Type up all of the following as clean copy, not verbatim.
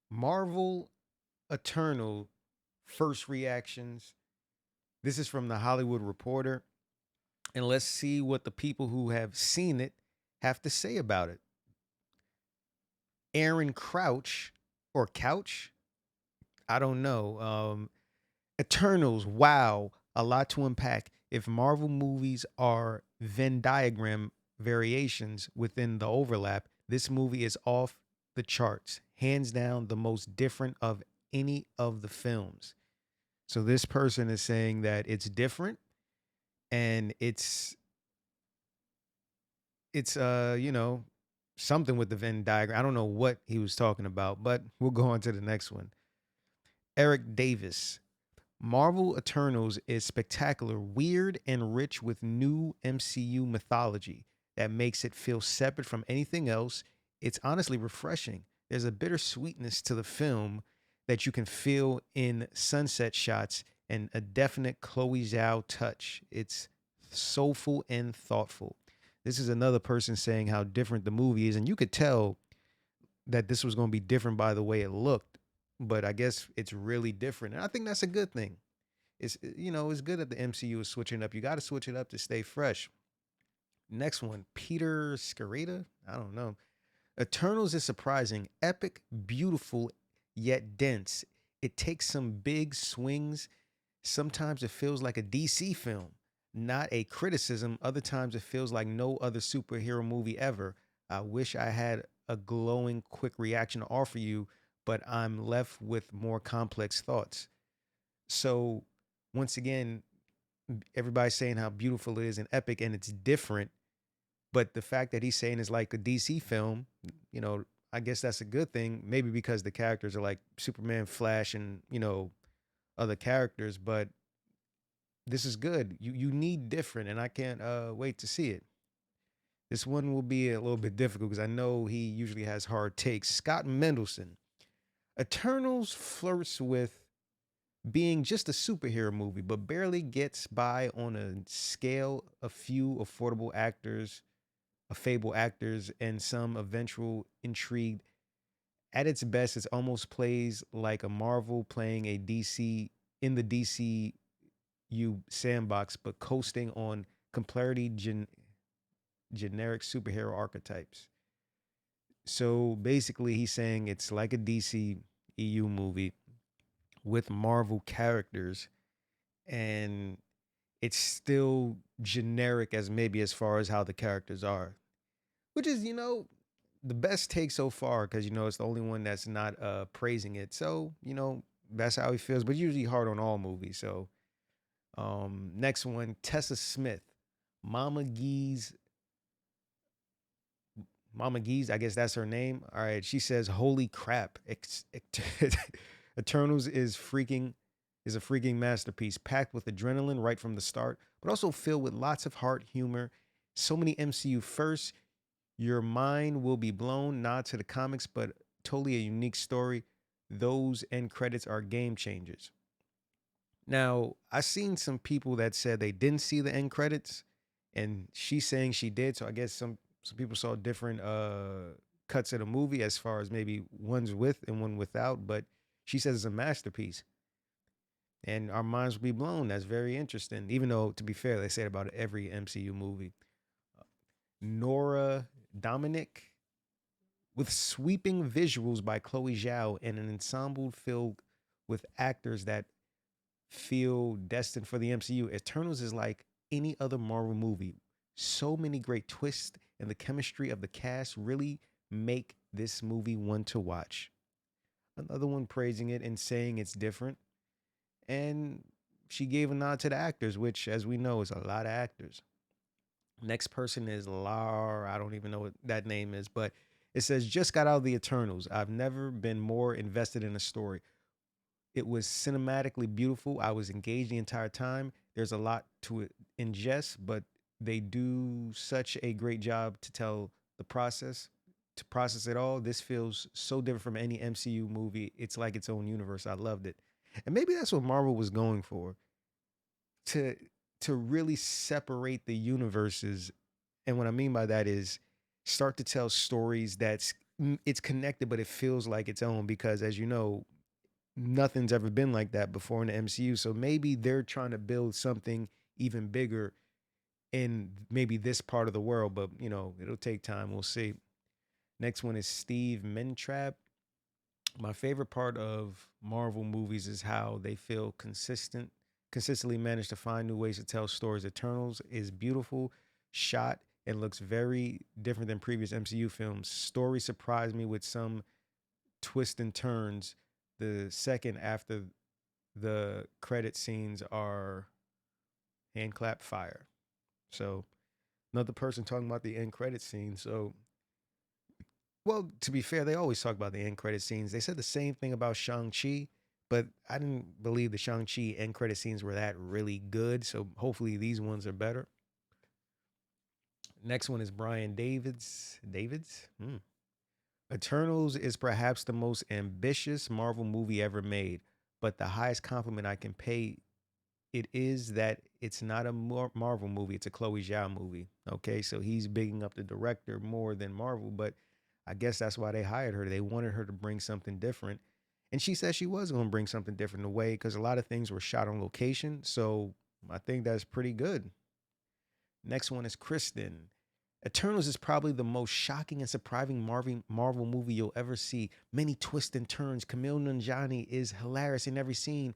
Marvel Eternal first reactions. This is from the Hollywood Reporter. And let's see what the people who have seen it have to say about it. Aaron Crouch or Couch, I don't know. Eternals, wow, a lot to unpack. If Marvel movies are Venn diagram variations within the overlap, this movie is off the charts. Hands down, the most different of any of the films. So this person is saying that it's different and it's something with the Venn diagram. I don't know what he was talking about, but we'll go on to the next one. Eric Davis. Marvel Eternals is spectacular, weird, and rich with new MCU mythology that makes it feel separate from anything else. It's honestly refreshing. There's a bittersweetness to the film that you can feel in sunset shots and a definite Chloe Zhao touch. It's soulful and thoughtful. This is another person saying how different the movie is, and you could tell that this was going to be different by the way it looked, but I guess it's really different. And I think that's a good thing. It's good that the MCU is switching up. You got to switch it up to stay fresh. Next one, Peter Scarita. I don't know. Eternals is surprising, epic, beautiful, yet dense. It takes some big swings. Sometimes it feels like a DC film, not a criticism. Other times it feels like no other superhero movie ever. I wish I had a glowing, quick reaction to offer you, but I'm left with more complex thoughts. So, once again, everybody's saying how beautiful it is and epic and it's different. But the fact that he's saying it's like a DC film, you know, I guess that's a good thing. Maybe because the characters are like Superman, Flash, and other characters. But this is good. You need different, and I can't wait to see it. This one will be a little bit difficult because I know he usually has hard takes. Scott Mendelson, Eternals flirts with being just a superhero movie, but barely gets by on a scale. A few affordable actors, a fable actors, and some eventual intrigue. At its best, it almost plays like a Marvel playing a DC in the DCU sandbox, but coasting on completely generic superhero archetypes. So basically, he's saying it's like a DC EU movie with Marvel characters, and it's still generic as maybe as far as how the characters are, which is the best take so far because it's the only one that's not praising it. So that's how he feels, but usually hard on all movies. So next one, Tessa Smith, Mama Gee's Mama Gee's, I guess that's her name. All right, she says, "Holy crap! Eternals is a freaking masterpiece, packed with adrenaline right from the start, but also filled with lots of heart, humor, so many MCU firsts. Your mind will be blown. Nod to the comics, but totally a unique story. Those end credits are game changers." Now, I seen some people that said they didn't see the end credits, and she's saying she did. So I guess some people saw different cuts of the movie as far as maybe one's with and one without. But she says it's a masterpiece, and our minds will be blown. That's very interesting. Even though, to be fair, they say it about every MCU movie. Nora Dominic, with sweeping visuals by Chloe Zhao and an ensemble filled with actors that feel destined for the MCU. Eternals is like any other Marvel movie. So many great twists, and the chemistry of the cast really make this movie one to watch. Another one praising it and saying it's different. And she gave a nod to the actors, which, as we know, is a lot of actors. Next person is Lar. I don't even know what that name is, but it says, just got out of the Eternals. I've never been more invested in a story. It was cinematically beautiful. I was engaged the entire time. There's a lot to ingest, but they do such a great job to tell the process, to process it all. This feels so different from any MCU movie. It's like its own universe. I loved it. And maybe that's what Marvel was going for, to to really separate the universes. And what I mean by that is start to tell stories that's it's connected, but it feels like its own because, as you know, nothing's ever been like that before in the MCU. So maybe they're trying to build something even bigger in maybe this part of the world, but it'll take time. We'll see. Next one is Steve Mentrap. My favorite part of Marvel movies is how they feel consistently manage to find new ways to tell stories. Eternals is beautiful, shot, and looks very different than previous MCU films. Story surprised me with some twists and turns. The second after the credit scenes are hand clap fire. So another person talking about the end credit scene. So, well, to be fair, they always talk about the end credit scenes. They said the same thing about Shang-Chi, but I didn't believe the Shang-Chi end credit scenes were that really good. So hopefully these ones are better. Next one is Brian Davids. Davids? Eternals is perhaps the most ambitious Marvel movie ever made, but the highest compliment I can pay it is that it's not a Marvel movie, it's a Chloe Zhao movie. Okay, so he's bigging up the director more than Marvel, but I guess that's why they hired her. They wanted her to bring something different. And she said she was going to bring something different away because a lot of things were shot on location. So I think that's pretty good. Next one is Kristen. Eternals is probably the most shocking and surprising Marvel movie you'll ever see. Many twists and turns. Camille Nanjiani is hilarious in every scene.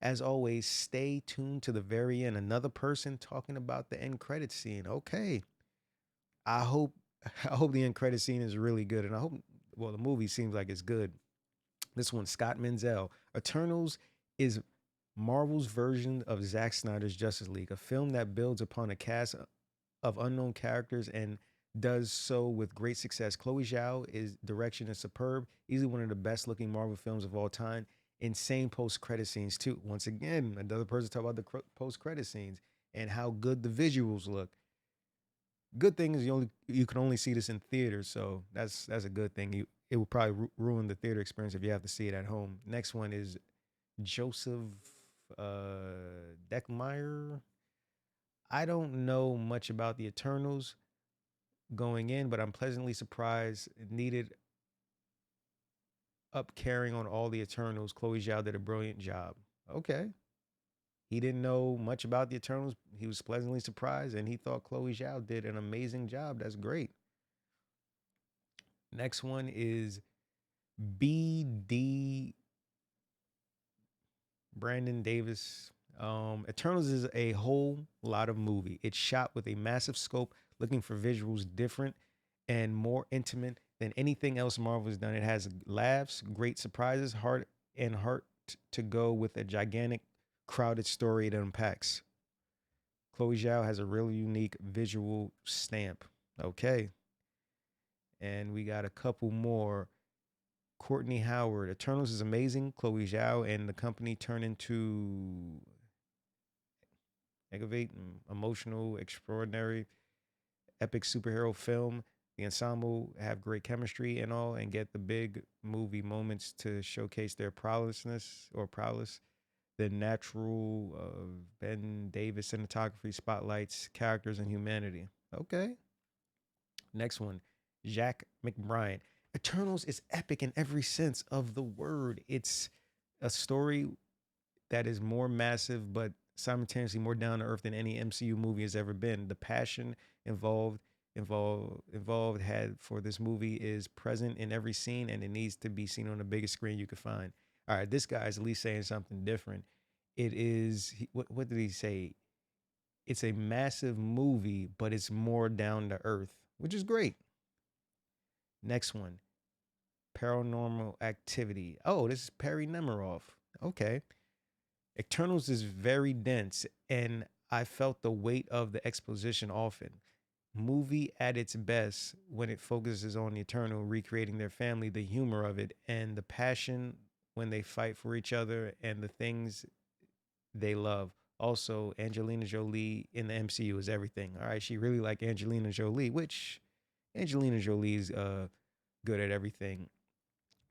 As always, stay tuned to the very end. Another person talking about the end credit scene. Okay. I hope I hope the end credit scene is really good. And I hope well, the movie seems like it's good. This one, Scott Menzel. Eternals is Marvel's version of Zack Snyder's Justice League, a film that builds upon a cast of unknown characters and does so with great success. Chloe Zhao is direction is superb, easily one of the best looking Marvel films of all time. Insane post credit scenes too. Once again, another person talk about the post credit scenes and how good the visuals look. Good thing is you can only see this in theaters, so that's a good thing. It will probably ruin the theater experience if you have to see it at home. Next one is Joseph Deckmeyer. I don't know much about the Eternals going in, but I'm pleasantly surprised. It needed up carrying on all the Eternals. Chloe Zhao did a brilliant job. Okay. He didn't know much about the Eternals. He was pleasantly surprised, and he thought Chloe Zhao did an amazing job. That's great. Next one is BD Brandon Davis. Eternals is a whole lot of movie. It's shot with a massive scope, looking for visuals different and more intimate than anything else Marvel has done. It has laughs, great surprises, heart to go with a gigantic, crowded story it unpacks. Chloe Zhao has a really unique visual stamp. Okay. And we got a couple more. Courtney Howard. Eternals is amazing. Chloe Zhao and the company turn into aggravate, emotional, extraordinary, epic superhero film. The ensemble have great chemistry and all, and get the big movie moments to showcase their prowess. The natural Ben Davis cinematography spotlights characters and humanity. Okay. Next one, Jack McBride. Eternals is epic in every sense of the word. It's a story that is more massive, but simultaneously more down to earth than any MCU movie has ever been. The passion involved had for this movie is present in every scene, and it needs to be seen on the biggest screen you could find. All right, this guy's at least saying something different. It is what did he say? It's a massive movie, but it's more down to earth, which is great. Next one, Paranormal Activity. Oh, this is Perry Nemiroff. Okay. Eternals is very dense, and I felt the weight of the exposition often. Movie at its best when it focuses on the Eternal recreating their family, the humor of it, and the passion when they fight for each other and the things they love. Also, Angelina Jolie in the MCU is everything. All right, she really like Angelina Jolie, which Angelina Jolie's good at everything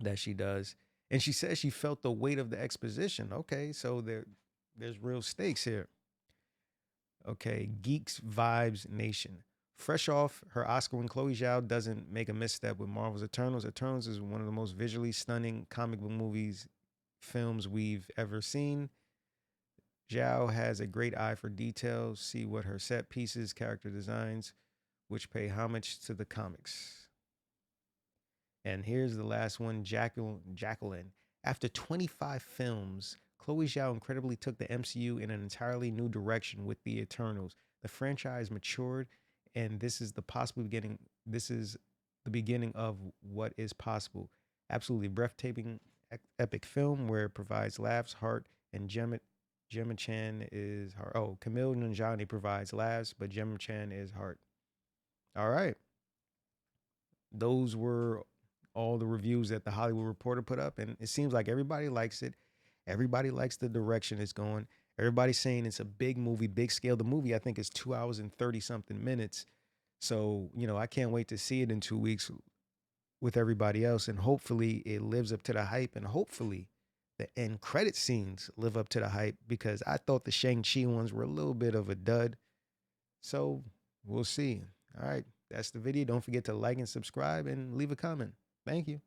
that she does. And she says she felt the weight of the exposition. Okay, so there's real stakes here. Okay, Geeks Vibes Nation. Fresh off her Oscar win, Chloe Zhao doesn't make a misstep with Marvel's Eternals. Eternals is one of the most visually stunning comic book films we've ever seen. Zhao has a great eye for details. See what her set pieces, character designs, which pay homage to the comics. And here's the last one, Jacqueline. After 25 films, Chloe Zhao incredibly took the MCU in an entirely new direction with the Eternals. The franchise matured, and this is the possible beginning. This is the beginning of what is possible. Absolutely breathtaking, epic film where it provides laughs, heart, and Gemma Chan is heart. Oh, Camille Nanjiani provides laughs, but Gemma Chan is heart. All right, those were all the reviews that the Hollywood Reporter put up, and it seems like everybody likes it. Everybody likes the direction it's going. Everybody's saying it's a big movie, big scale. The movie, I think, is 2 hours and 30 something minutes. So, I can't wait to see it in 2 weeks with everybody else. And hopefully it lives up to the hype. And hopefully the end credit scenes live up to the hype, because I thought the Shang-Chi ones were a little bit of a dud. So we'll see. All right. That's the video. Don't forget to like and subscribe and leave a comment. Thank you.